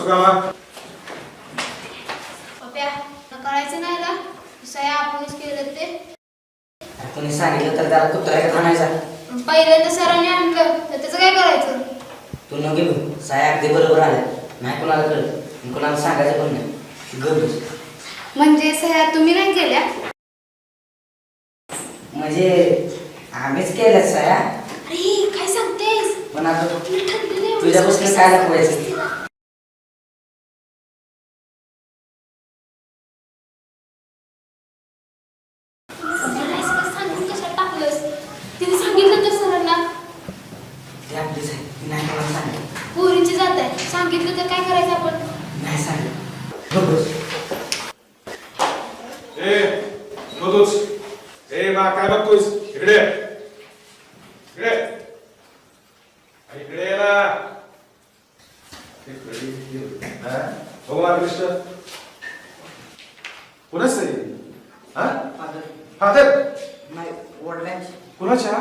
बसू का मग? पप्या कळायचं नाही ना सया आपणच केलं ते. कोणी सांगितलं तर त्याला कुत्रा खाण्याचा. पहिल्यांदा सरांनी आणलं तर त्याचं काय करायचं? तू न घेऊ साया अगदी बरोबर आल्या. नाही कोणाला कळत कोणाला सांगायचं पण नाही. गरज म्हणजे सह्या तुम्ही नाही केल्या? म्हणजे आम्हीच केल्यात साया. अरे काय सांगतेस? पण आता तुझ्यापासून काय लपवायचं? सांगून कशाला टाकलंस? तिने सांगितलं तर सरांना. ते आपलीच आहे. नाही कोणाला सांगितलं. पोरींची जात आहे. सांगितलं तर काय करायचं आपण? नाही सांगितलं. बरोबर. तूच बा काय बघतोयस? इकडे इकडे इकडे ये ना. भगवान कृष्ण कुणाच फादर नाही वडिलांची. कुणाच्या?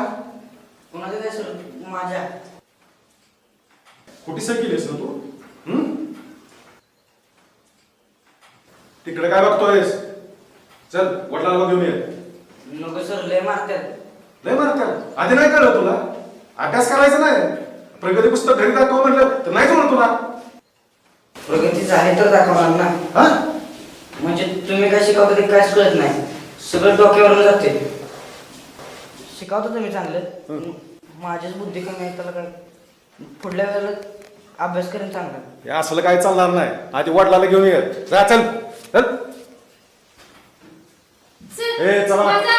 कोणाचं काय सर? माझ्या. कुठे सर केलीस ना तू? तिकडे काय बघतोयस? चल वडिलांना घेऊन ये. नको सर लय मारतात. लय मारतात? आधी नाही कळलं तुला? अभ्यास करायचा नाही. प्रगती पुस्तक घरी दाखव म्हणलं तर नाही जमलं तुला. प्रगती झाली तर दाखवणार ना. हा? म्हणजे तुम्ही काय शिकवता ते काहीच कळत नाही. सगळं डोक्यावरून जाते. शिकवता तुम्ही चांगलं. माझीच बुद्धी कमी आहे. त्याला काय पुढल्या वेळेला अभ्यास करेन चांगला. हे असलं काय चालणार नाही. आधी वडिलांना घेऊन ये. जा चल चल. चल, ए चला. माझा